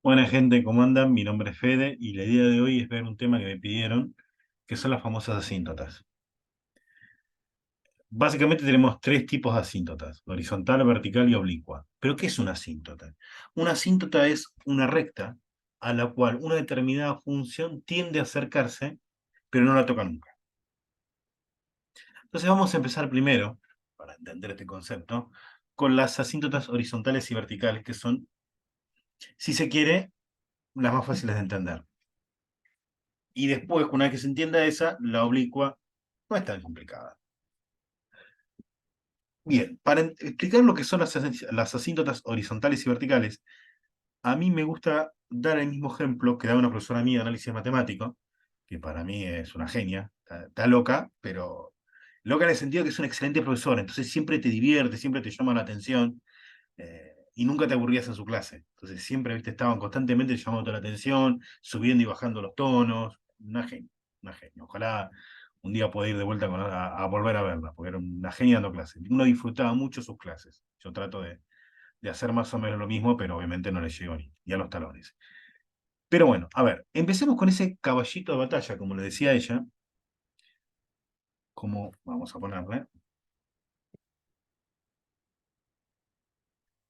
Buena gente, ¿cómo andan? Mi nombre es Fede y la idea de hoy es ver un tema que me pidieron, que son las famosas asíntotas. Básicamente tenemos tres tipos de asíntotas, horizontal, vertical y oblicua. ¿Pero qué es una asíntota? Una asíntota es una recta a la cual una determinada función tiende a acercarse, pero no la toca nunca. Entonces vamos a empezar primero, para entender este concepto, con las asíntotas horizontales y verticales, que son, si se quiere, las más fáciles de entender. Y después, una vez que se entienda esa, la oblicua no es tan complicada. Bien, para explicar lo que son las asíntotas horizontales y verticales, a mí me gusta dar el mismo ejemplo que da una profesora mía de análisis matemático, que para mí es una genia, está loca, pero loca en el sentido que es una excelente profesora, entonces siempre te divierte, siempre te llama la atención, y nunca te aburrías en su clase. Entonces siempre, viste, estaban constantemente llamando la atención, subiendo y bajando los tonos, una genia, una genia. Ojalá un día pueda ir de vuelta a volver a verla, porque era una genia dando clases. Uno disfrutaba mucho sus clases. Yo trato de hacer más o menos lo mismo, pero obviamente no le llego ni a los talones. Pero bueno, a ver, empecemos con ese caballito de batalla, como le decía ella, como vamos a ponerle,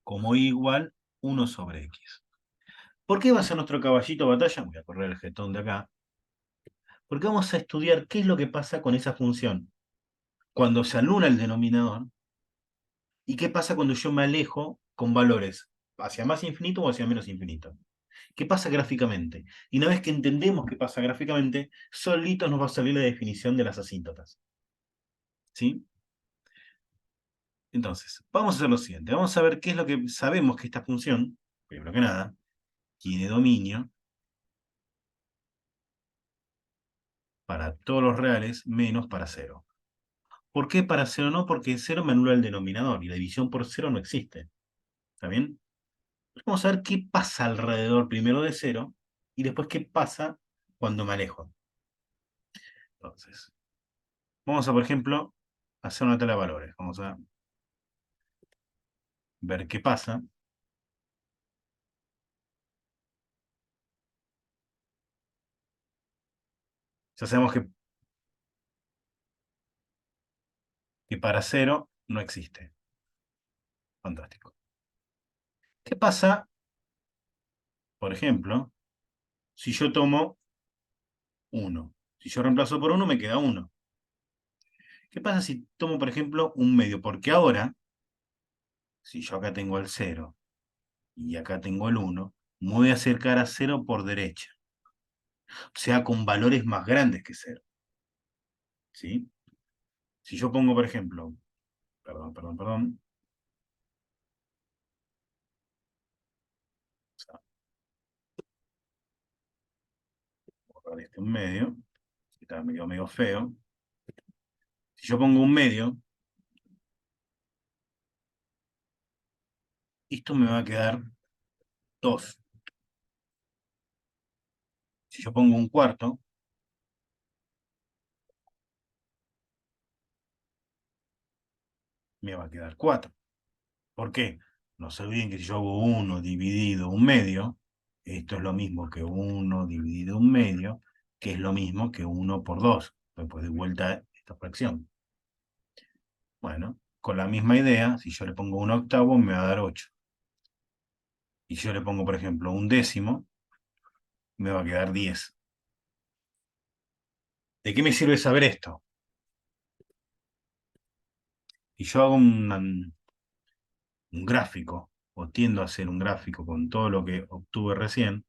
como y igual 1/x. ¿Por qué va a ser nuestro caballito de batalla? Voy a correr el jetón de acá. Porque vamos a estudiar qué es lo que pasa con esa función cuando se anula el denominador y qué pasa cuando yo me alejo con valores hacia más infinito o hacia menos infinito. ¿Qué pasa gráficamente? Y una vez que entendemos qué pasa gráficamente, solito nos va a salir la definición de las asíntotas. ¿Sí? Entonces, vamos a hacer lo siguiente. Vamos a ver qué es lo que sabemos que esta función, primero que nada, tiene dominio para todos los reales menos para cero. ¿Por qué para cero no? Porque cero me anula el denominador y la división por cero no existe. ¿Está bien? Vamos a ver qué pasa alrededor primero de cero y después qué pasa cuando me alejo. Entonces, vamos a, por ejemplo, hacer una tabla de valores. Vamos a ver qué pasa. Ya sabemos que para cero no existe. Fantástico. ¿Qué pasa, por ejemplo, si yo tomo uno? Si yo reemplazo por uno, me queda uno. ¿Qué pasa si tomo, por ejemplo, un medio? Porque ahora, si yo acá tengo el cero y acá tengo el uno, me voy a acercar a cero por derecha. O sea, con valores más grandes que cero. ¿Sí? Si yo pongo, por ejemplo, perdón, o sea, borrar este un medio, que está medio feo. Si yo pongo un medio, esto me va a quedar 2. Si yo pongo un cuarto, me va a quedar 4. ¿Por qué? No se olviden que si yo hago uno dividido un medio, esto es lo mismo que uno dividido un medio, que es lo mismo que uno por 2. Después de vuelta esta fracción. Bueno, con la misma idea, si yo le pongo un octavo, me va a dar 8. Y si yo le pongo, por ejemplo, un décimo, me va a quedar 10. ¿De qué me sirve saber esto? Y yo hago un gráfico, o tiendo a hacer un gráfico con todo lo que obtuve recién.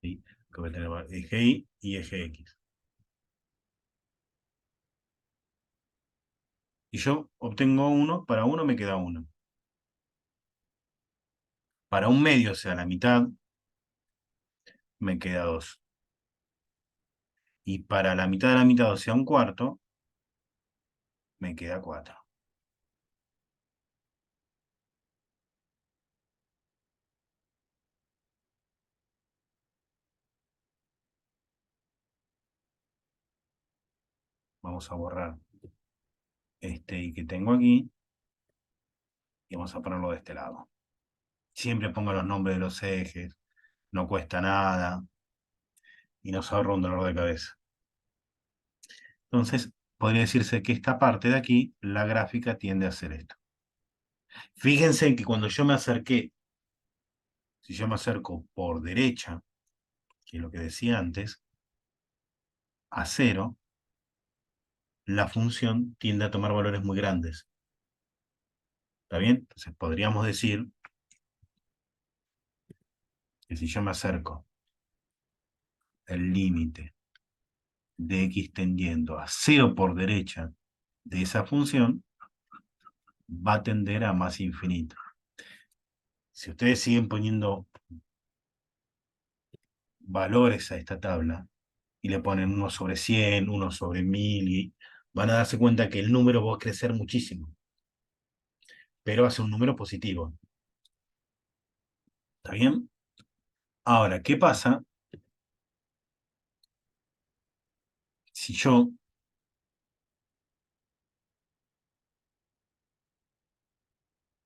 ¿Sí? Que voy a tener eje Y y eje X. Y yo obtengo uno, para uno me queda uno. Para un medio, o sea, la mitad, me queda 2. Y para la mitad de la mitad, o sea, un cuarto, me queda 4. Vamos a borrar este y que tengo aquí y vamos a ponerlo de este lado. Siempre pongo los nombres de los ejes, no cuesta nada y nos ahorra un dolor de cabeza. Entonces, podría decirse que esta parte de aquí, la gráfica tiende a hacer esto. Fíjense que cuando yo me acerqué, si yo me acerco por derecha, que es lo que decía antes, a cero, la función tiende a tomar valores muy grandes. ¿Está bien? Entonces podríamos decir que si yo me acerco el límite de x tendiendo a cero por derecha de esa función, va a tender a más infinito. Si ustedes siguen poniendo valores a esta tabla y le ponen 1 sobre 100, 1 sobre 1000, y van a darse cuenta que el número va a crecer muchísimo, pero va a ser un número positivo. ¿Está bien? Ahora, ¿qué pasa si yo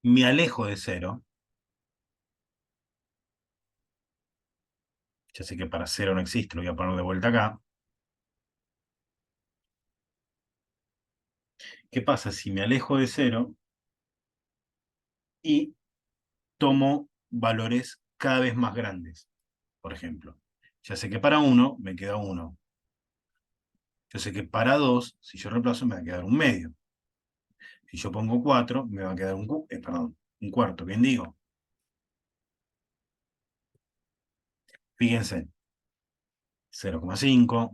me alejo de cero? Ya sé que para cero no existe, lo voy a poner de vuelta acá. ¿Qué pasa si me alejo de cero y tomo valores cada vez más grandes? Por ejemplo, ya sé que para 1 me queda 1. Yo sé que para 2, si yo reemplazo, me va a quedar un medio. Si yo pongo 4, me va a quedar perdón, un cuarto. Bien digo. Fíjense, 0,5,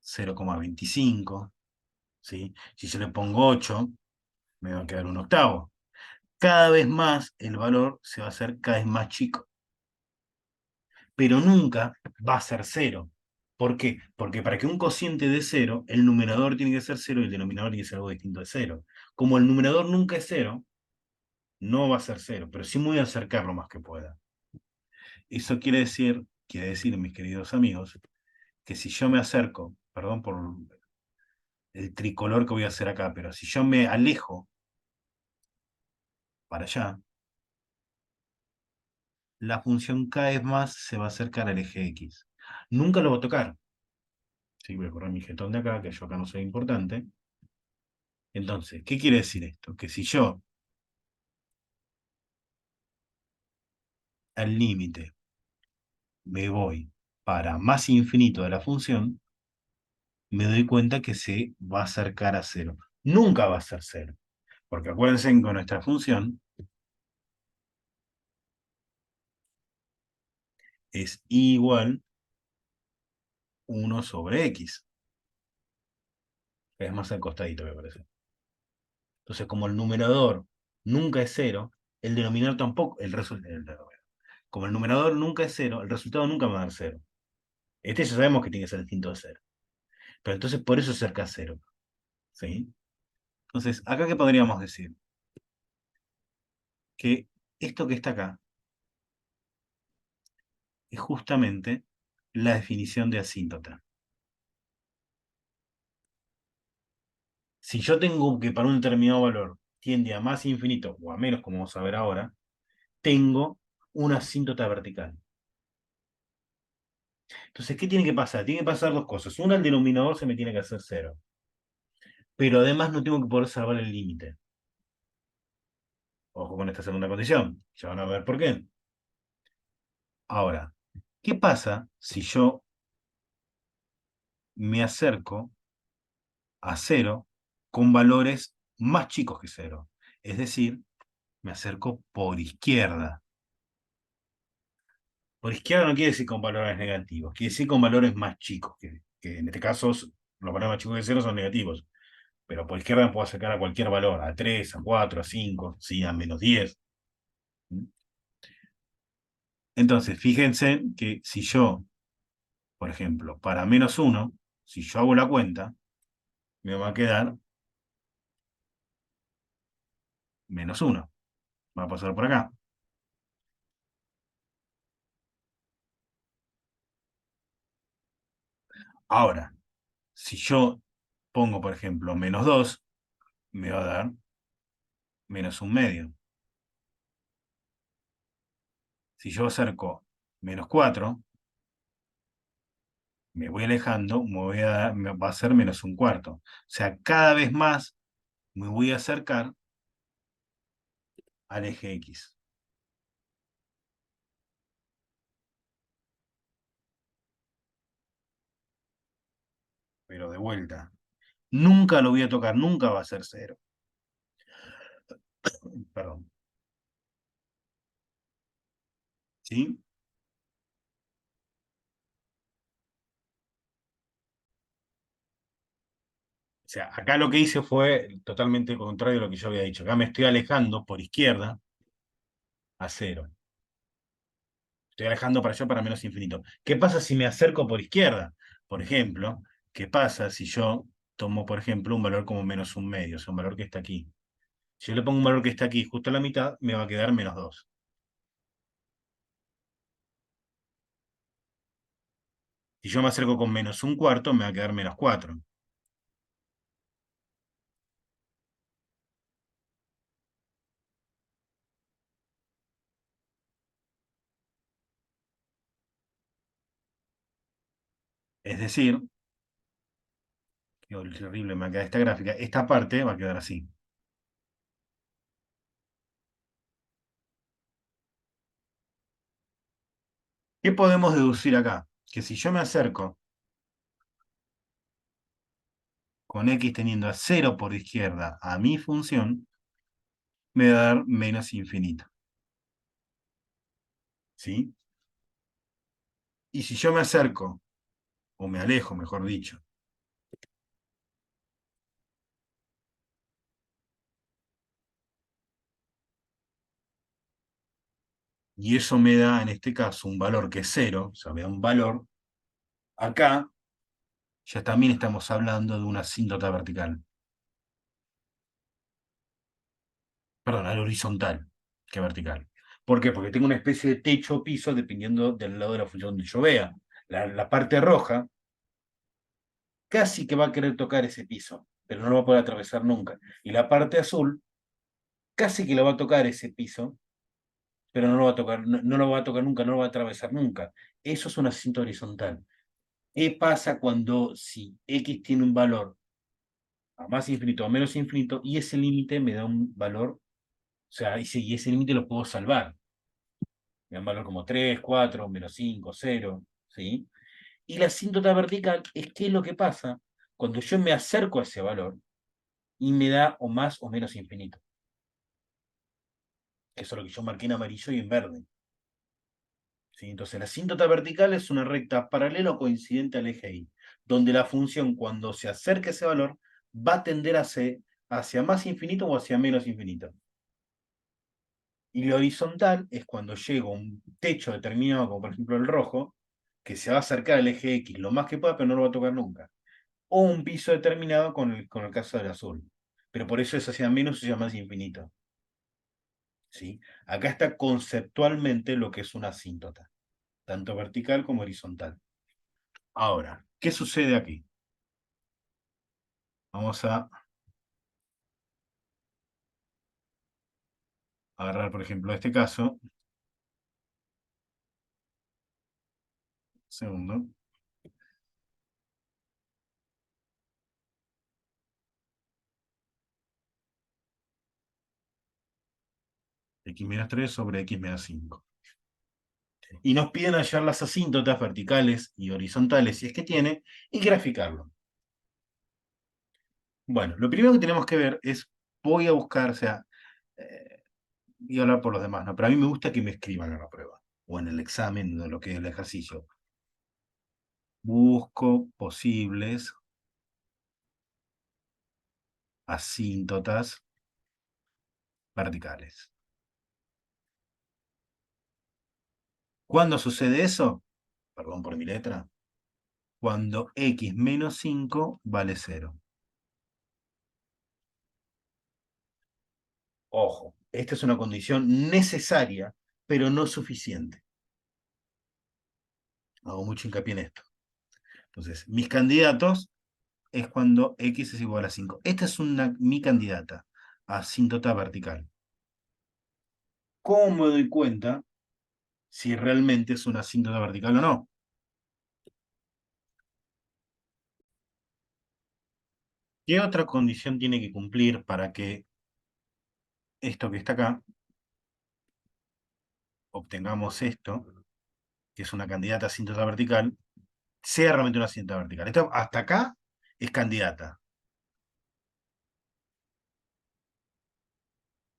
0,25. ¿Sí? Si yo le pongo 8, me va a quedar un octavo. Cada vez más el valor se va a hacer cada vez más chico. Pero nunca va a ser cero. ¿Por qué? Porque para que un cociente dé cero, el numerador tiene que ser cero y el denominador tiene que ser algo distinto de cero. Como el numerador nunca es cero, no va a ser cero, pero sí me voy a acercar lo más que pueda. Eso quiere decir, mis queridos amigos, que si yo me acerco, perdón por el tricolor que voy a hacer acá, pero si yo me alejo para allá, la función cada vez más se va a acercar al eje X. Nunca lo voy a tocar. Sí, voy a correr mi jetón de acá, que yo acá no soy importante. Entonces, ¿qué quiere decir esto? Que si yo al límite me voy para más infinito de la función, me doy cuenta que se va a acercar a cero. Nunca va a ser cero, porque acuérdense que con nuestra función es igual 1 sobre x. Es más al costadito, me parece. Entonces, como el numerador nunca es cero, el denominador tampoco, como el numerador nunca es cero, el resultado nunca va a dar cero. Este ya sabemos que tiene que ser distinto de cero. Pero entonces por eso es cerca a cero. ¿Sí? Entonces, acá qué podríamos decir? Que esto que está acá es justamente la definición de asíntota. Si yo tengo que para un determinado valor tiende a más infinito o a menos, como vamos a ver ahora, tengo una asíntota vertical. Entonces, ¿qué tiene que pasar? Tiene que pasar dos cosas. Una, el denominador se me tiene que hacer cero. Pero además no tengo que poder salvar el límite. Ojo con esta segunda condición. Ya van a ver por qué. Ahora, ¿qué pasa si yo me acerco a cero con valores más chicos que cero? Es decir, me acerco por izquierda. Por izquierda no quiere decir con valores negativos, quiere decir con valores más chicos, que en este caso los valores más chicos que cero son negativos. Pero por izquierda me puedo acercar a cualquier valor, a 3, a 4, a 5, sí, a -10. Entonces, fíjense que si yo, por ejemplo, para -1, si yo hago la cuenta, me va a quedar -1. Va a pasar por acá. Ahora, si yo pongo, por ejemplo, -2, me va a dar -1/2. Si yo acerco -4, me voy alejando, me va a ser -1/4. O sea, cada vez más me voy a acercar al eje X. Pero de vuelta, nunca lo voy a tocar, nunca va a ser cero. Perdón. ¿Sí? O sea, acá lo que hice fue totalmente contrario a lo que yo había dicho. Acá me estoy alejando por izquierda a cero. Estoy alejando para allá para menos infinito. ¿Qué pasa si me acerco por izquierda? Por ejemplo, ¿qué pasa si yo tomo, por ejemplo, un valor como -1/2, o sea, un valor que está aquí? Si yo le pongo un valor que está aquí justo a la mitad, me va a quedar -2. Si yo me acerco con -1/4, me va a quedar -4. Es decir, qué horrible me va a quedar esta gráfica, esta parte va a quedar así. ¿Qué podemos deducir acá? Que si yo me acerco con x teniendo a cero por izquierda a mi función, me va a dar menos infinito. ¿Sí? Y si yo me acerco, o me alejo, mejor dicho, y eso me da en este caso un valor que es cero, o sea, me da un valor, acá ya también estamos hablando de una asíntota vertical. Perdón, al horizontal que vertical. ¿Por qué? Porque tengo una especie de techo o piso dependiendo del lado de la función donde yo vea. La parte roja casi que va a querer tocar ese piso, pero no lo va a poder atravesar nunca. Y la parte azul casi que lo va a tocar ese piso, pero no lo va a tocar, no lo va a tocar nunca, no lo va a atravesar nunca. Eso es una cinta horizontal. ¿Qué pasa cuando si X tiene un valor a más infinito o a menos infinito y ese límite me da un valor, o sea, y ese límite lo puedo salvar? Me da un valor como 3 4 -5 0, ¿sí? Y la asíntota vertical es qué es lo que pasa cuando yo me acerco a ese valor y me da o más o menos infinito. Que eso es lo que yo marqué en amarillo y en verde. ¿Sí? Entonces, la asíntota vertical es una recta paralela o coincidente al eje Y, donde la función, cuando se acerque a ese valor, va a tender hacia más infinito o hacia menos infinito. Y la horizontal es cuando llego a un techo determinado, como por ejemplo el rojo, que se va a acercar al eje X lo más que pueda, pero no lo va a tocar nunca. O un piso determinado con el caso del azul. Pero por eso es hacia menos y hacia más infinito. ¿Sí? Acá está conceptualmente lo que es una asíntota, tanto vertical como horizontal. Ahora, ¿qué sucede aquí? Vamos a agarrar, por ejemplo, este caso. Segundo. X-3 sobre X-5. Y nos piden hallar las asíntotas verticales y horizontales, si es que tiene, y graficarlo. Bueno, lo primero que tenemos que ver es, voy a buscar, o sea, voy a hablar por los demás, ¿no? Pero a mí me gusta que me escriban en la prueba, o en el examen, de lo que es el ejercicio. Busco posibles asíntotas verticales. ¿Cuándo sucede eso? Perdón por mi letra. Cuando x-5 vale 0. Ojo, esta es una condición necesaria, pero no suficiente. Hago mucho hincapié en esto. Entonces, mis candidatos es cuando x es igual a 5. Esta es mi candidata, asíntota vertical. ¿Cómo me doy cuenta si realmente es una asíntota vertical o no? ¿Qué otra condición tiene que cumplir para que esto que está acá, obtengamos esto, que es una candidata asíntota vertical, sea realmente una asíntota vertical? Esto hasta acá es candidata.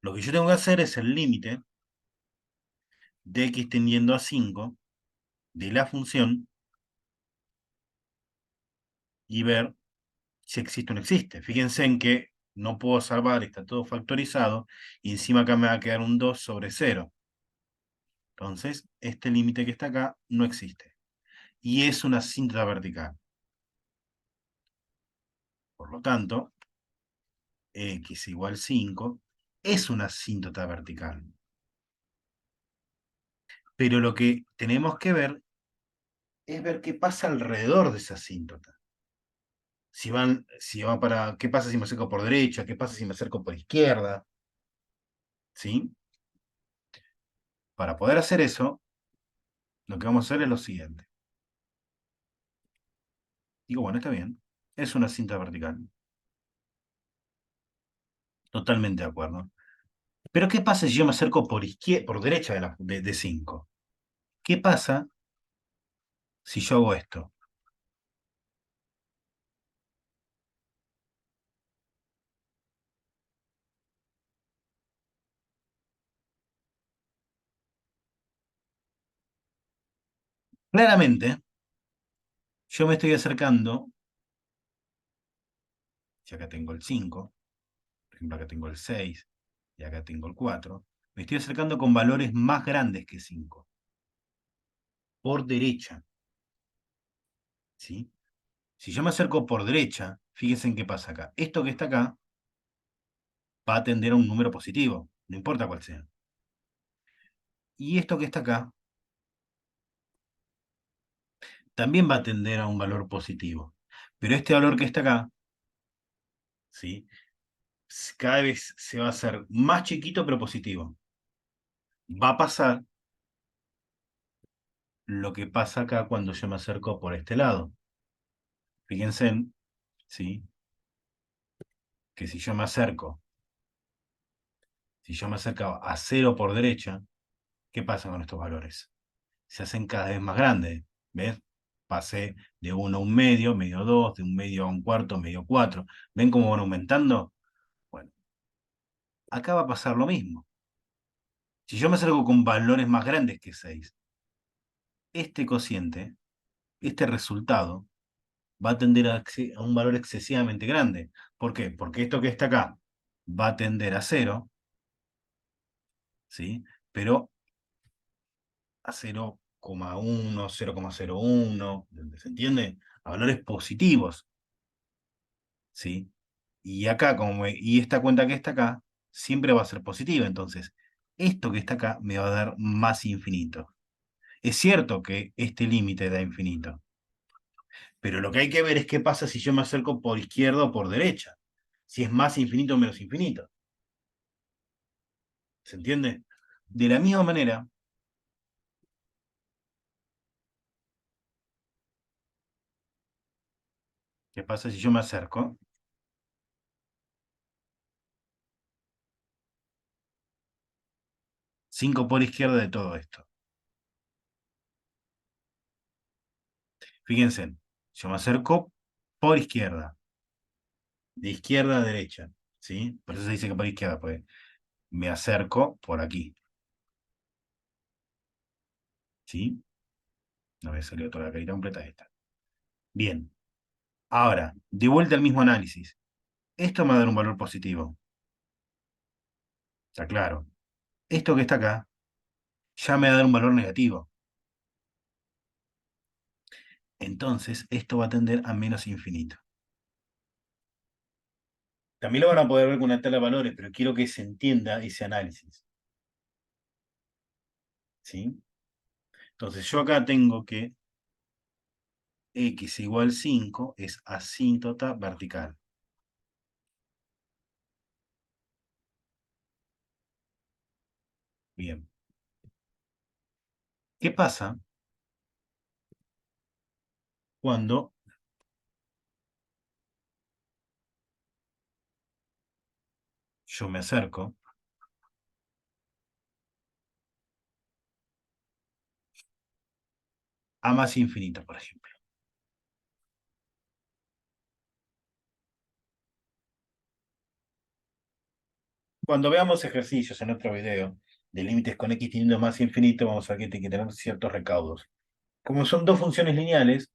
Lo que yo tengo que hacer es el límite de x tendiendo a 5 de la función y ver si existe o no existe. Fíjense en que no puedo salvar, está todo factorizado, y encima acá me va a quedar un 2 sobre 0. Entonces, este límite que está acá no existe. Y es una asíntota vertical. Por lo tanto, x igual 5 es una asíntota vertical. Pero lo que tenemos que ver es ver qué pasa alrededor de esa asíntota. Si van para, ¿qué pasa si me acerco por derecha? ¿Qué pasa si me acerco por izquierda? ¿Sí? Para poder hacer eso, lo que vamos a hacer es lo siguiente. Digo, bueno, está bien. Es una cinta vertical. Totalmente de acuerdo. Pero ¿qué pasa si yo me acerco por izquierda, por derecha de 5? ¿Qué pasa si yo hago esto? Claramente, yo me estoy acercando, si acá tengo el 5, por ejemplo, acá tengo el 6 y acá tengo el 4, me estoy acercando con valores más grandes que 5, por derecha, ¿sí? Si yo me acerco por derecha, fíjense en qué pasa acá. Esto que está acá va a tender a un número positivo, no importa cuál sea. Y esto que está acá también va a tender a un valor positivo. Pero este valor que está acá, ¿sí? Cada vez se va a hacer más chiquito pero positivo. Va a pasar lo que pasa acá cuando yo me acerco por este lado. Fíjense, ¿sí? Que si yo me acerco a 0 por derecha, ¿qué pasa con estos valores? Se hacen cada vez más grandes. ¿Ves? Pasé de 1 a un medio, medio 2, de un medio a un cuarto, medio 4. ¿Ven cómo van aumentando? Bueno, acá va a pasar lo mismo. Si yo me acerco con valores más grandes que 6, este cociente, este resultado, va a tender a un valor excesivamente grande. ¿Por qué? Porque esto que está acá va a tender a 0, ¿sí? Pero a 0,1, 0,01, ¿se entiende? A valores positivos, ¿sí? Y acá, y esta cuenta que está acá, siempre va a ser positiva. Entonces, esto que está acá me va a dar más infinito. Es cierto que este límite da infinito, pero lo que hay que ver es qué pasa si yo me acerco por izquierda o por derecha. Si es más infinito o menos infinito. ¿Se entiende? De la misma manera, ¿qué pasa si yo me acerco? 5 por izquierda de todo esto. Fíjense, yo me acerco por izquierda, de izquierda a derecha, ¿sí? Por eso se dice que por izquierda, pues me acerco por aquí, ¿sí? No me salió toda la carita completa esta. Bien, ahora, de vuelta al mismo análisis. Esto me va a dar un valor positivo, está claro. Esto que está acá ya me va a dar un valor negativo. Entonces, esto va a tender a menos infinito. También lo van a poder ver con una tabla de valores, pero quiero que se entienda ese análisis, ¿sí? Entonces, yo acá tengo que x igual 5 es asíntota vertical. Bien. ¿Qué pasa cuando yo me acerco a más infinito, por ejemplo? Cuando veamos ejercicios en otro video de límites con x teniendo más infinito, vamos a ver que tiene que tener ciertos recaudos. Como son dos funciones lineales,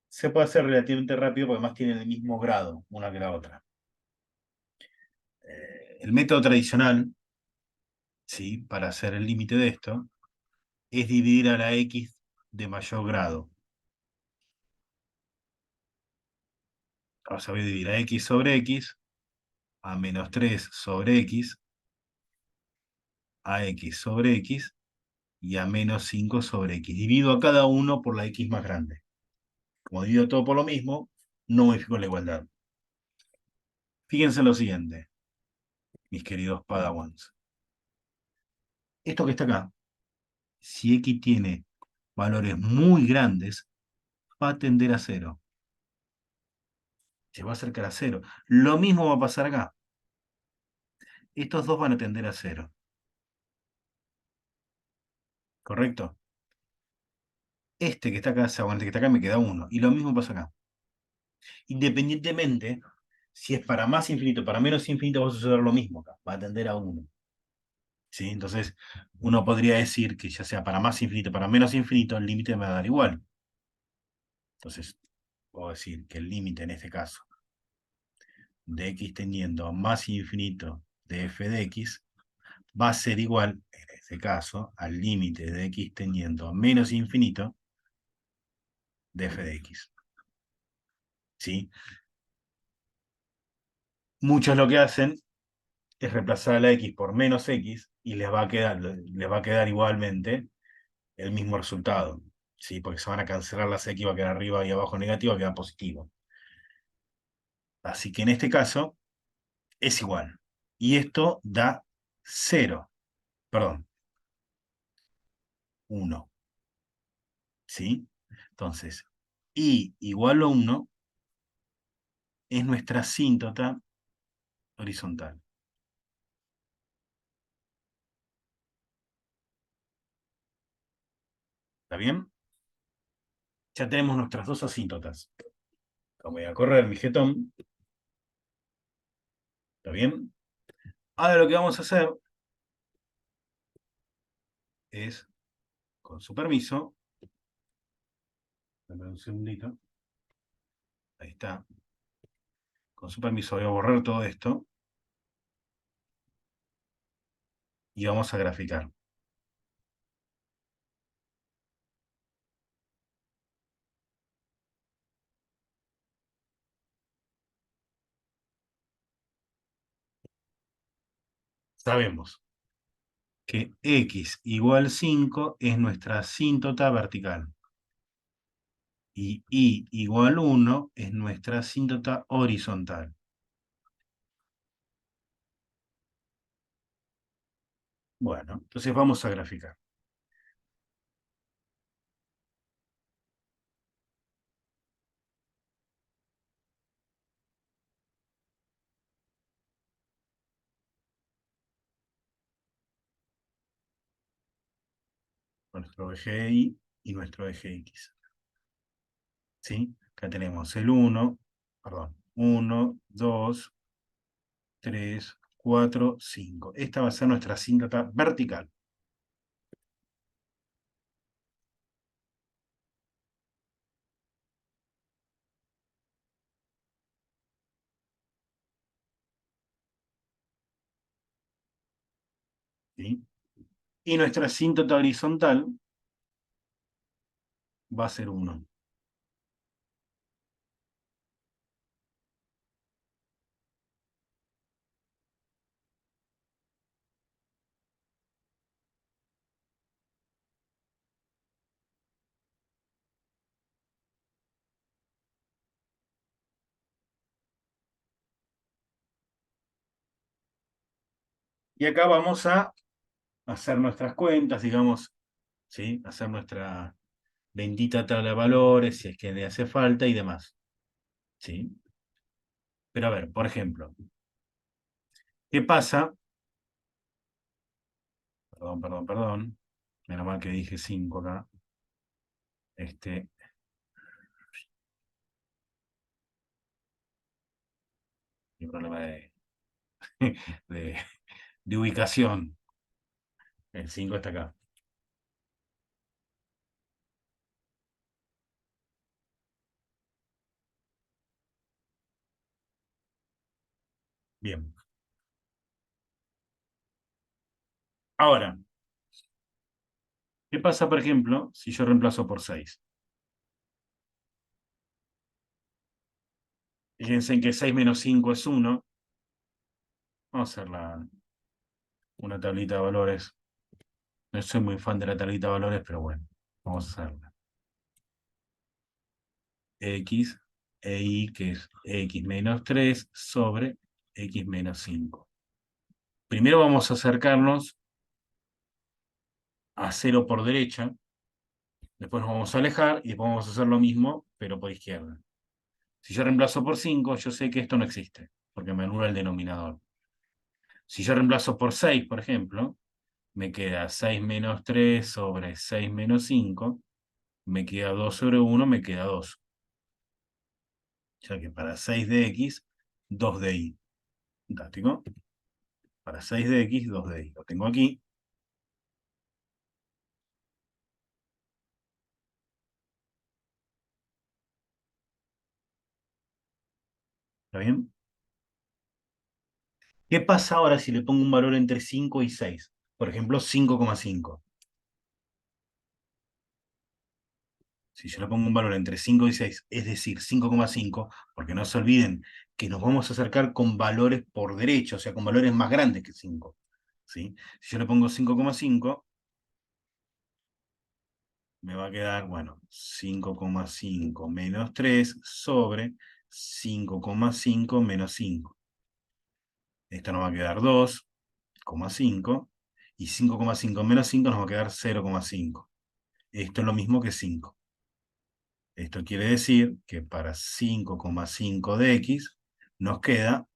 se puede hacer relativamente rápido porque además tienen el mismo grado una que la otra. El método tradicional, ¿sí? Para hacer el límite de esto, es dividir a la x de mayor grado. Vamos a dividir a x sobre x, a menos 3 sobre x, a x sobre x y a menos 5 sobre x. Divido a cada uno por la x más grande. Como divido todo por lo mismo, no modifico la igualdad. Fíjense en lo siguiente, mis queridos Padawans. Esto que está acá, si x tiene valores muy grandes, va a tender a cero. Se va a acercar a cero. Lo mismo va a pasar acá. Estos dos van a tender a cero. ¿Correcto? Este que está acá, bueno, este que está acá me queda uno. Y lo mismo pasa acá. Independientemente, si es para más infinito o para menos infinito, va a suceder lo mismo acá. Va a tender a uno. ¿Sí? Entonces, uno podría decir que ya sea para más infinito o para menos infinito, el límite me va a dar igual. Entonces, puedo decir que el límite en este caso de x tendiendo a más infinito de f de x va a ser igual, en este caso, al límite de x tendiendo a menos infinito de f de x. ¿Sí? Muchos lo que hacen es reemplazar a la x por menos x y les va a quedar igualmente el mismo resultado. ¿Sí? Porque se van a cancelar las x, va a quedar arriba y abajo negativo, va a quedar positivo. Así que en este caso es igual. Y esto da 0, perdón, 1. ¿Sí? Entonces, y igual a 1 es nuestra asíntota horizontal. ¿Está bien? Ya tenemos nuestras dos asíntotas. Voy a correr mi jetón. ¿Está bien? Ahora lo que vamos a hacer es, con su permiso, dame un segundito. Ahí está. Con su permiso voy a borrar todo esto y vamos a graficar. Sabemos que x igual 5 es nuestra asíntota vertical. Y y igual 1 es nuestra asíntota horizontal. Bueno, entonces vamos a graficar. Nuestro eje Y y nuestro eje X. ¿Sí? Acá tenemos el 1, perdón, 1, 2, 3, 4, 5. Esta va a ser nuestra asíntota vertical. ¿Sí? Y nuestra asíntota horizontal va a ser 1. Y acá vamos a hacer nuestras cuentas, digamos, ¿sí? Hacer nuestra bendita tabla de valores, si es que le hace falta y demás, ¿sí? Pero a ver, por ejemplo, ¿qué pasa? Perdón, perdón, perdón. Menos mal que dije 5 acá. Este, mi problema de, de ubicación. El 5 está acá. Bien. Ahora, ¿qué pasa, por ejemplo, si yo reemplazo por 6? Fíjense en que 6 menos 5 es 1. Vamos a hacer una tablita de valores. No soy muy fan de la tablita de valores, pero bueno, vamos a hacerla. X e Y, que es X menos 3 sobre X menos 5. Primero vamos a acercarnos a 0 por derecha, después nos vamos a alejar y después vamos a hacer lo mismo, pero por izquierda. Si yo reemplazo por 5, yo sé que esto no existe, porque me anula el denominador. Si yo reemplazo por 6, por ejemplo, me queda 6 menos 3 sobre 6 menos 5, me queda 2 sobre 1, me queda 2. Ya que para 6 de X, 2 de Y. Fantástico. Para 6 de X, 2 de Y. Lo tengo aquí. ¿Está bien? ¿Qué pasa ahora si le pongo un valor entre 5 y 6? Por ejemplo, 5,5. Si yo le pongo un valor entre 5 y 6, es decir, 5,5, porque no se olviden que nos vamos a acercar con valores por derecho, o sea, con valores más grandes que 5. ¿Sí? Si yo le pongo 5,5, me va a quedar, bueno, 5,5 menos 3 sobre 5,5 menos 5. Esto nos va a quedar 2,5 y 5,5 menos 5 nos va a quedar 0,5. Esto es lo mismo que 5. Esto quiere decir que para 5,5 de X nos queda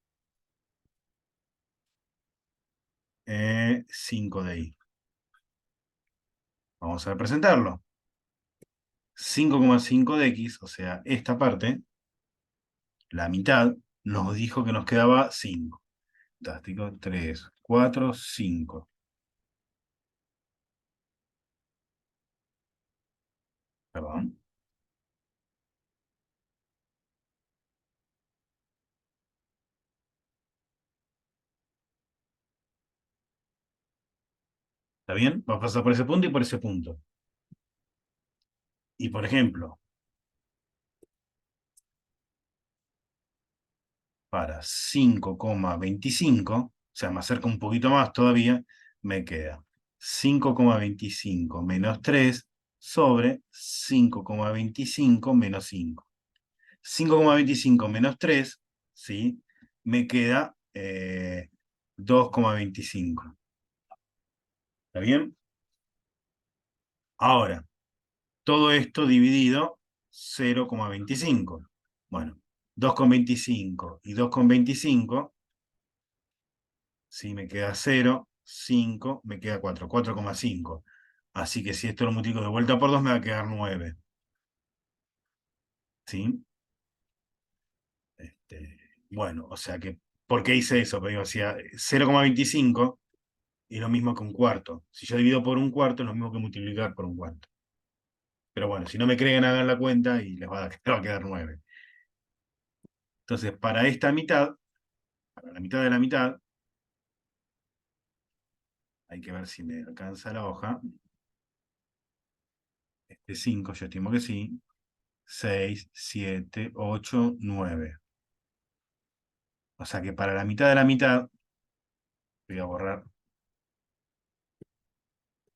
5 de Y. Vamos a representarlo. 5,5 de X, o sea, esta parte, la mitad, nos dijo que nos quedaba 5. Fantástico. 3, 4, 5. Perdón. ¿Está bien? Va a pasar por ese punto y por ese punto. Y por ejemplo, para 5,25, o sea, me acerca un poquito más todavía, me queda 5,25 menos 3 sobre 5,25 menos 5. 5,25 menos 3, ¿sí? Me queda 2,25. ¿Está bien? Ahora, todo esto dividido 0,25. Bueno, 2,25 y 2,25, ¿sí? Me queda 0, 5, me queda 4, 4,5. Así que si esto lo multiplico de vuelta por 2 me va a quedar 9. ¿Sí? Bueno, o sea que, ¿por qué hice eso? Porque digo, hacía 0,25 y lo mismo que un cuarto. Si yo divido por un cuarto, es lo mismo que multiplicar por un cuarto. Pero bueno, si no me creen, hagan la cuenta y les va a, les va a quedar 9. Entonces, para esta mitad, para la mitad de la mitad, hay que ver si me alcanza la hoja. 5, yo estimo que sí. 6, 7, 8, 9. O sea que para la mitad de la mitad, voy a borrar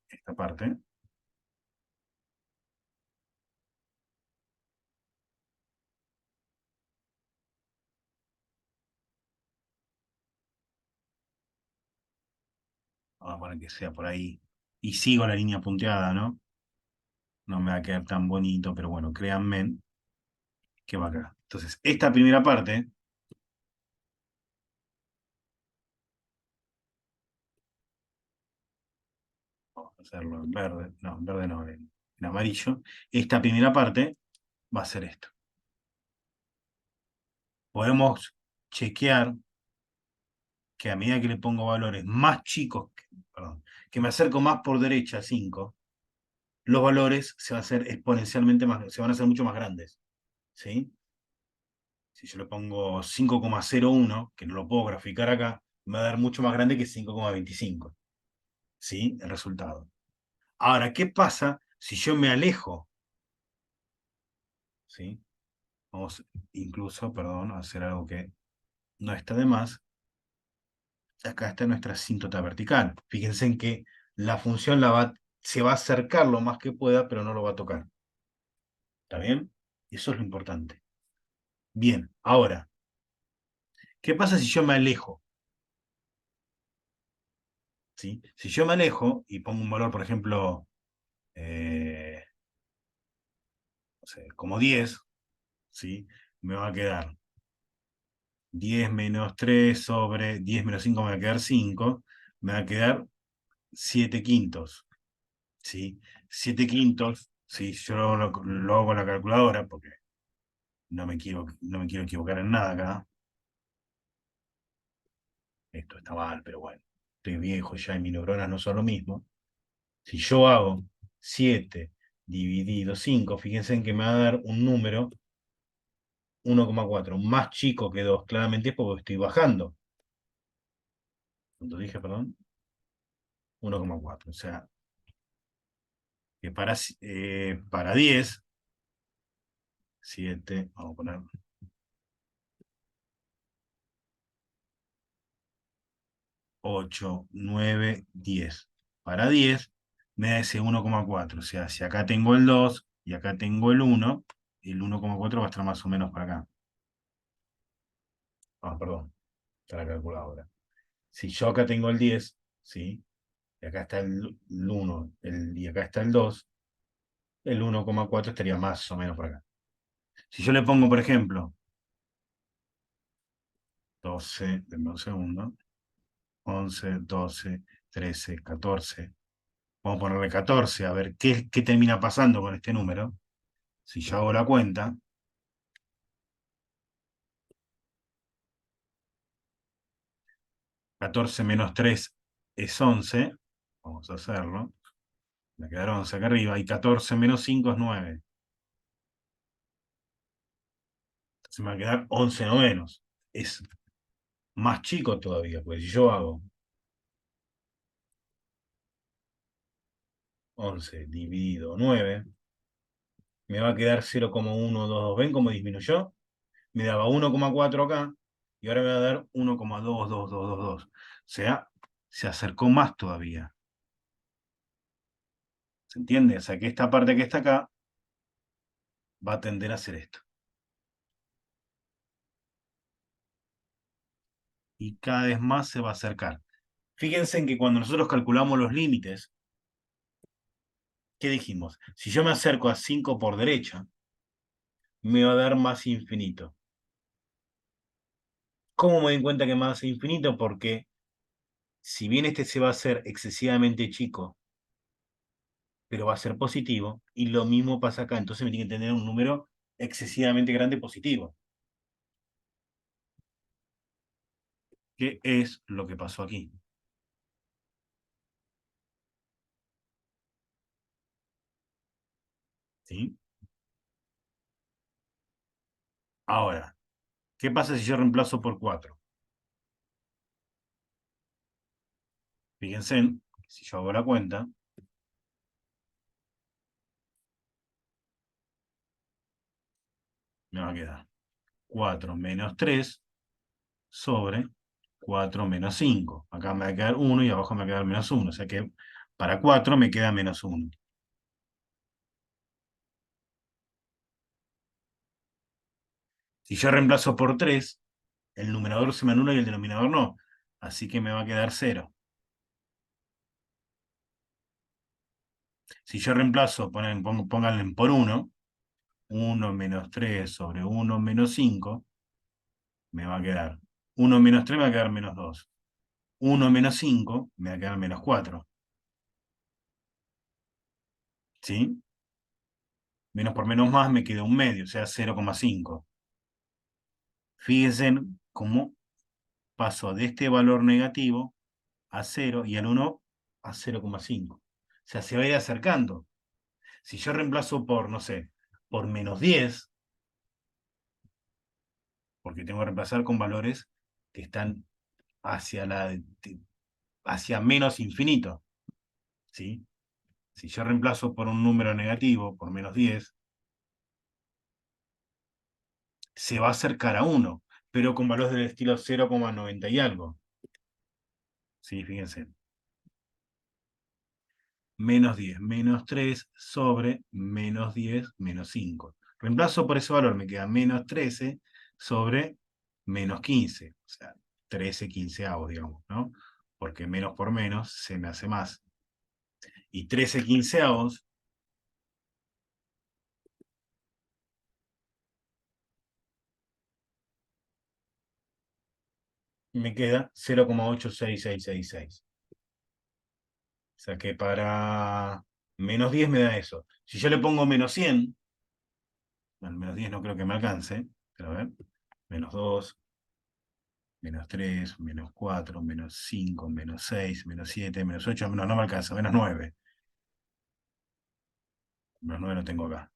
esta parte. Vamos a poner que sea por ahí. Y sigo la línea punteada, ¿no? No me va a quedar tan bonito, pero bueno, créanme que va acá. Entonces, esta primera parte, vamos a hacerlo en verde, no, en verde no, en amarillo. Esta primera parte va a ser esto. Podemos chequear que a medida que le pongo valores más chicos, perdón, que me acerco más por derecha a 5, los valores se van a hacer exponencialmente más, se van a hacer mucho más grandes. ¿Sí? Si yo le pongo 5,01, que no lo puedo graficar acá, me va a dar mucho más grande que 5,25. ¿Sí? El resultado. Ahora, ¿qué pasa si yo me alejo? ¿Sí? Vamos incluso, perdón, a hacer algo que no está de más. Acá está nuestra asíntota vertical. Fíjense en que la función se va a acercar lo más que pueda, pero no lo va a tocar. ¿Está bien? Eso es lo importante. Bien, ahora, ¿qué pasa si yo me alejo? ¿Sí? Si yo me alejo y pongo un valor, por ejemplo, eh, no sé, como 10, ¿sí? Me va a quedar 10 menos 3 sobre 10 menos 5 me va a quedar 5, me va a quedar 7 quintos, ¿sí? 7 quintos, ¿sí? Yo lo hago con la calculadora porque no me quiero equivocar en nada acá. Esto está mal, pero bueno, estoy viejo ya y mis neuronas no son lo mismo. Si yo hago 7 dividido 5, fíjense en que me va a dar un número 1,4 más chico que 2, claramente es porque estoy bajando. ¿Cuánto dije, perdón? 1,4. O sea, que para 10, 7, vamos a poner 8, 9, 10. Para 10 me da ese 1,4. O sea, si acá tengo el 2 y acá tengo el 1,4 va a estar más o menos para acá. Ah, perdón, está la calculadora. Si yo acá tengo el 10, ¿sí? Y acá está el 1 y acá está el 2, el 1,4 estaría más o menos por acá. Si yo le pongo, por ejemplo, 12, denme un segundo, 11, 12, 13, 14, vamos a ponerle 14, a ver qué termina pasando con este número. Si yo hago la cuenta, 14 menos 3 es 11, vamos a hacerlo, me quedaron 11 acá arriba, y 14 menos 5 es 9. Entonces me va a quedar 11 novenos. Es más chico todavía, pues si yo hago 11 dividido 9, me va a quedar 0,122. ¿Ven cómo disminuyó? Me daba 1,4 acá y ahora me va a dar 1,22222. O sea, se acercó más todavía. ¿Se entiende? O sea, que esta parte que está acá va a tender a hacer esto. Y cada vez más se va a acercar. Fíjense en que cuando nosotros calculamos los límites, ¿qué dijimos? Si yo me acerco a 5 por derecha, me va a dar más infinito. ¿Cómo me doy cuenta que más infinito? Porque si bien este se va a hacer excesivamente chico, pero va a ser positivo, y lo mismo pasa acá, entonces me tiene que tener un número excesivamente grande positivo. ¿Qué es lo que pasó aquí? ¿Sí? Ahora, ¿qué pasa si yo reemplazo por 4? Fíjense, si yo hago la cuenta, me va a quedar 4 menos 3 sobre 4 menos 5. Acá me va a quedar 1 y abajo me va a quedar menos 1. O sea que para 4 me queda menos 1. Si yo reemplazo por 3, el numerador se me anula y el denominador no. Así que me va a quedar 0. Si yo reemplazo, pónganle por uno menos 3 sobre uno menos 5 me va a quedar. Uno menos 3 me va a quedar menos 2. Uno menos 5 me va a quedar menos 4. ¿Sí? Menos por menos más me queda un medio, o sea, 0,5. Fíjense en cómo paso de este valor negativo a 0 y al uno a 0,5. O sea, se va a ir acercando. Si yo reemplazo por, no sé, por menos 10, porque tengo que reemplazar con valores que están hacia hacia menos infinito, ¿sí? Si yo reemplazo por un número negativo, por menos 10, se va a acercar a uno, pero con valores del estilo 0,90 y algo. ¿Sí? Fíjense. Menos 10 menos 3 sobre menos 10 menos 5. Reemplazo por ese valor, me queda menos 13 sobre menos 15. O sea, 13 quinceavos, digamos, ¿no? Porque menos por menos se me hace más. Y 13 quinceavos me queda 0,86666. O sea que para menos 10 me da eso. Si yo le pongo menos 100, bueno, menos 10 no creo que me alcance, pero a ver, menos 2, menos 3, menos 4, menos 5, menos 6, menos 7, menos 8, no me alcanza, menos 9. Menos 9 lo tengo acá.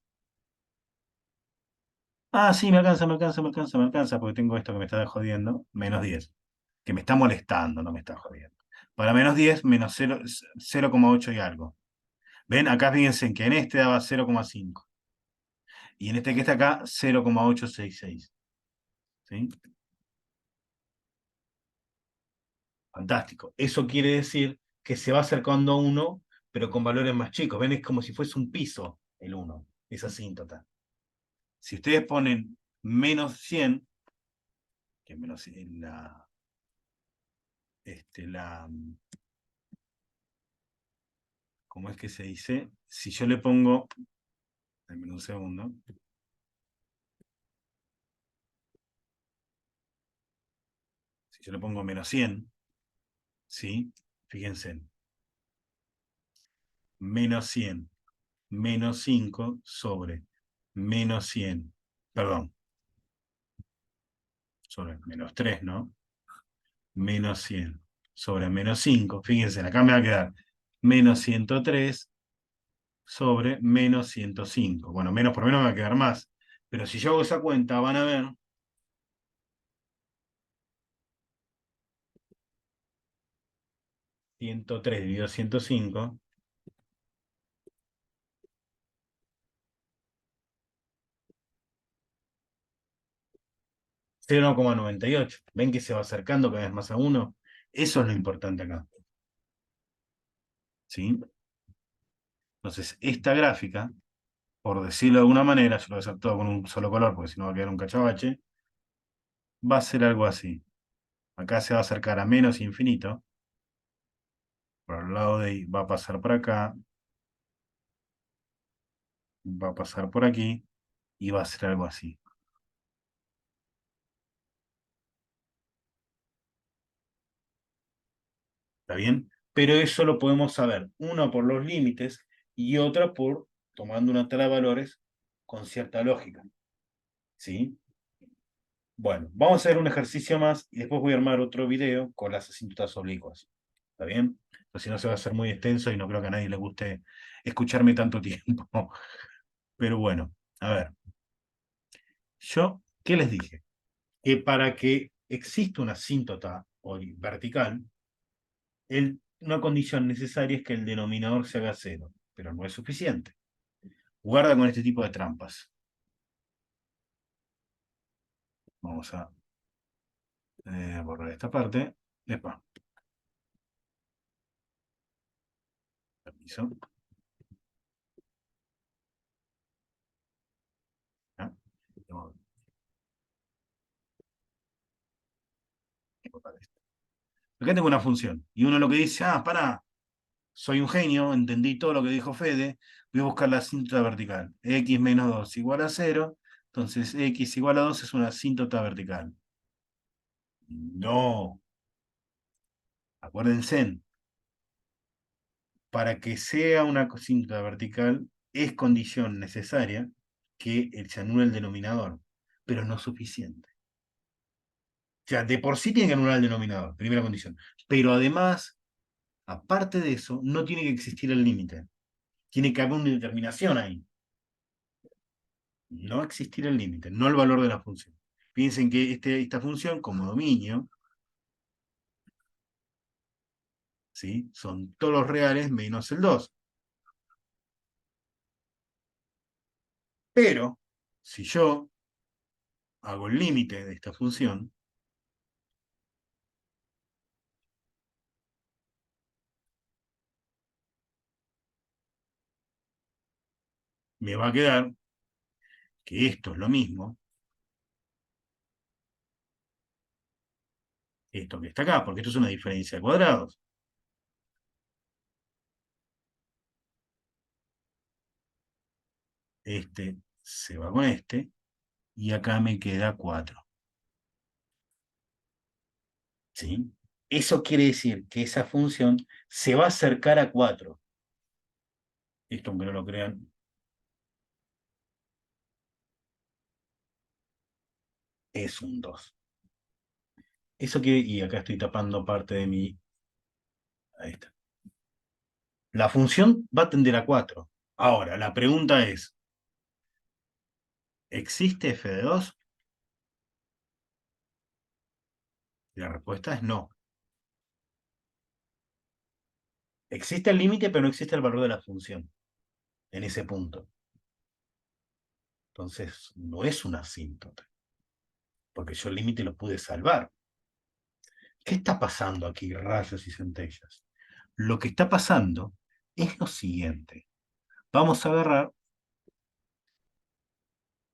Ah, sí, me alcanza, porque tengo esto que me está jodiendo. Menos 10, que me está molestando, no me está jodiendo. Para menos 10, menos 0, 0,8 y algo. ¿Ven? Acá fíjense que en este daba 0,5. Y en este que está acá, 0,866. ¿Sí? Fantástico. Eso quiere decir que se va acercando a 1, pero con valores más chicos. ¿Ven? Es como si fuese un piso el 1, esa asíntota. Si ustedes ponen menos 100, que menos 100, la, ¿cómo es que se dice? Si yo le pongo, denme un segundo, si yo le pongo menos 100, ¿sí? Fíjense, menos 100, menos 5 sobre menos 100, perdón, sobre menos 3, ¿no? Menos 100 sobre menos 5, fíjense, acá me va a quedar menos 103 sobre menos 105. Bueno, menos por menos me va a quedar más. Pero si yo hago esa cuenta, van a ver 103 dividido 105, 0,98. ¿Ven que se va acercando cada vez más a 1? Eso es lo importante acá. ¿Sí? Entonces, esta gráfica, por decirlo de alguna manera, yo lo voy a hacer todo con un solo color, porque si no va a quedar un cachabache, va a ser algo así. Acá se va a acercar a menos infinito, por el lado de ahí va a pasar por acá, va a pasar por aquí, y va a ser algo así. ¿Está bien? Pero eso lo podemos saber, uno por los límites y otra por tomando una tabla de valores con cierta lógica. ¿Sí? Bueno, vamos a hacer un ejercicio más y después voy a armar otro video con las asíntotas oblicuas. ¿Está bien? Pues si no se va a hacer muy extenso y no creo que a nadie le guste escucharme tanto tiempo. Pero bueno, a ver, yo, ¿qué les dije? Que para que exista una asíntota vertical, una condición necesaria es que el denominador se haga cero, pero no es suficiente. Guarda con este tipo de trampas. Vamos a borrar esta parte. Epa, permiso. ¿Ya? Vamos a borrar esto. Acá tengo una función. Y uno lo que dice, pará, soy un genio, entendí todo lo que dijo Fede, voy a buscar la asíntota vertical. X menos 2 igual a 0, entonces X igual a 2 es una asíntota vertical. No, acuérdense, para que sea una asíntota vertical es condición necesaria que se anule el denominador, pero no suficiente. O sea, de por sí tiene que anular el denominador, primera condición. Pero además, aparte de eso, no tiene que existir el límite. Tiene que haber una determinación ahí. No existir el límite, no el valor de la función. Piensen que esta función, como dominio, ¿sí? Son todos los reales menos el 2. Pero, si yo hago el límite de esta función, me va a quedar que esto es lo mismo, esto que está acá, porque esto es una diferencia de cuadrados. Este se va con este, y acá me queda 4. ¿Sí? Eso quiere decir que esa función se va a acercar a 4. Esto, aunque no lo crean, es un 2. Eso quiere, y acá estoy tapando parte de mi. Ahí está. La función va a tender a 4. Ahora, la pregunta es, ¿existe f de 2? La respuesta es no. Existe el límite, pero no existe el valor de la función en ese punto. Entonces, no es una asíntota, porque yo el límite lo pude salvar. ¿Qué está pasando aquí, rayos y centellas? Lo que está pasando es lo siguiente. Vamos a agarrar,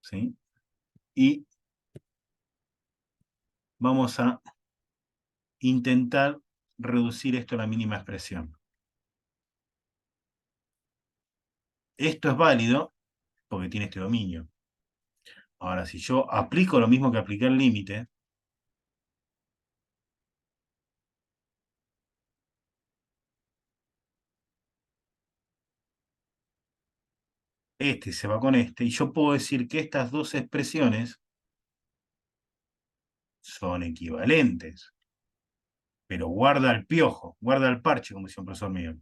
¿sí? Y vamos a intentar reducir esto a la mínima expresión. Esto es válido porque tiene este dominio. Ahora, si yo aplico lo mismo que apliqué el límite, este se va con este, y yo puedo decir que estas dos expresiones son equivalentes. Pero guarda el piojo, guarda el parche, como decía un profesor mío.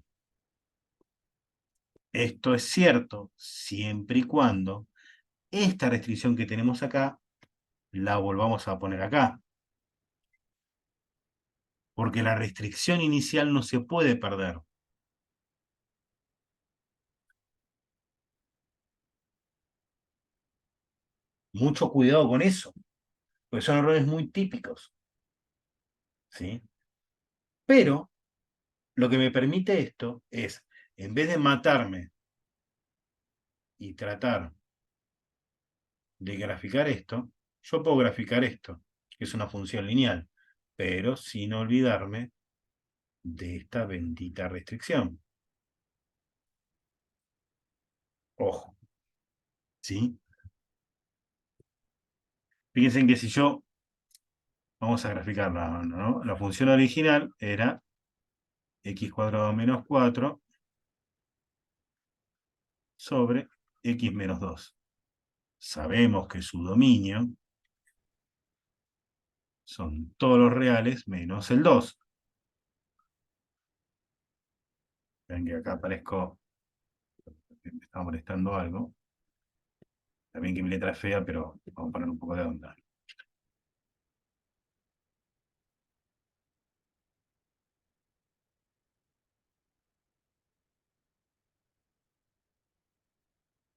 Esto es cierto siempre y cuando esta restricción que tenemos acá la volvamos a poner acá. Porque la restricción inicial no se puede perder. Mucho cuidado con eso, porque son errores muy típicos. ¿Sí? Pero lo que me permite esto es, en vez de matarme y tratar de graficar esto, yo puedo graficar esto, que es una función lineal, pero sin olvidarme de esta bendita restricción. Ojo, ¿sí? Fíjense que si yo, vamos a graficarla, ¿no? La función original era x cuadrado menos 4 sobre x menos 2. Sabemos que su dominio son todos los reales menos el 2. Ven que acá aparezco, me está molestando algo. También que mi letra es fea, pero vamos a poner un poco de onda.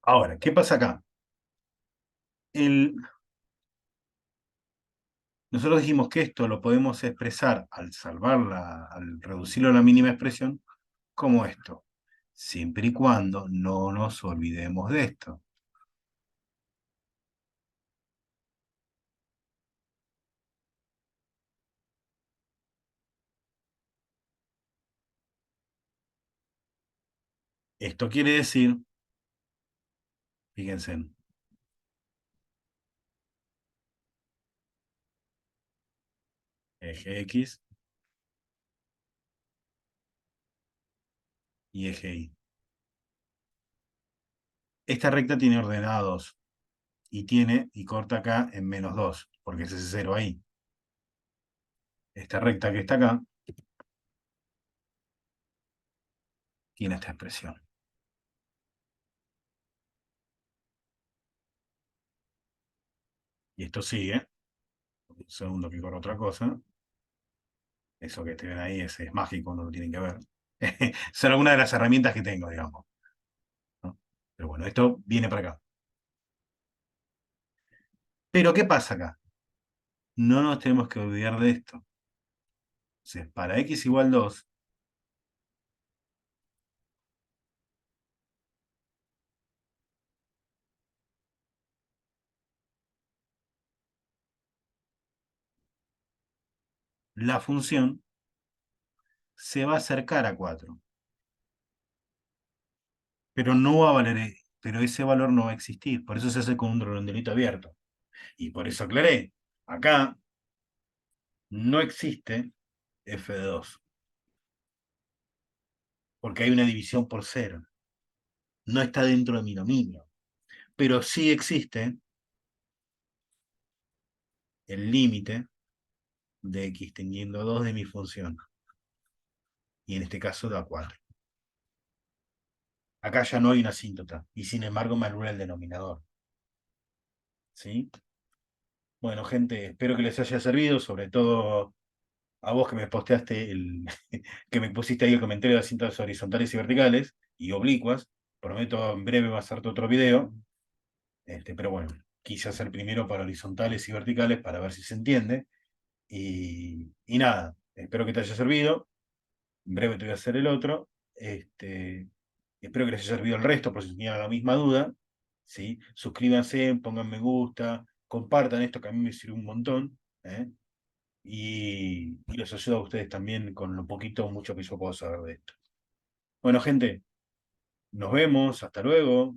Ahora, ¿qué pasa acá? El, nosotros dijimos que esto lo podemos expresar al salvarla, al reducirlo a la mínima expresión, como esto, siempre y cuando no nos olvidemos de esto. Esto quiere decir, fíjense, eje X y eje Y. Esta recta tiene ordenados y corta acá en -2, porque es ese cero ahí. Esta recta que está acá tiene esta expresión. Y esto sigue. Un segundo que corro otra cosa. Eso que te ven ahí es mágico, no lo tienen que ver. Son algunas de las herramientas que tengo, digamos, ¿no? Pero bueno, esto viene para acá. Pero ¿qué pasa acá? No nos tenemos que olvidar de esto. Entonces, para x igual 2, la función se va a acercar a 4, pero no va a valer, pero ese valor no va a existir. Por eso se hace con un redondelito abierto. Y por eso aclaré, acá no existe f de 2, porque hay una división por cero. No está dentro de mi dominio. Pero sí existe el límite de x teniendo 2 de mi función. Y en este caso da 4. Acá ya no hay una asíntota. Y sin embargo me anula el denominador. ¿Sí? Bueno, gente, espero que les haya servido, sobre todo a vos que me posteaste que me pusiste ahí el comentario de las cintas horizontales y verticales y oblicuas. Prometo en breve va a hacerte otro video. Pero bueno, quise hacer primero para horizontales y verticales para ver si se entiende. Y nada, espero que te haya servido. En breve te voy a hacer el otro. Espero que les haya servido el resto, por si tenían la misma duda. ¿Sí? Suscríbanse, pongan me gusta, compartan esto que a mí me sirve un montón. ¿Eh? Y los ayuda a ustedes también con lo poquito o mucho que yo puedo saber de esto. Bueno, gente, nos vemos, hasta luego.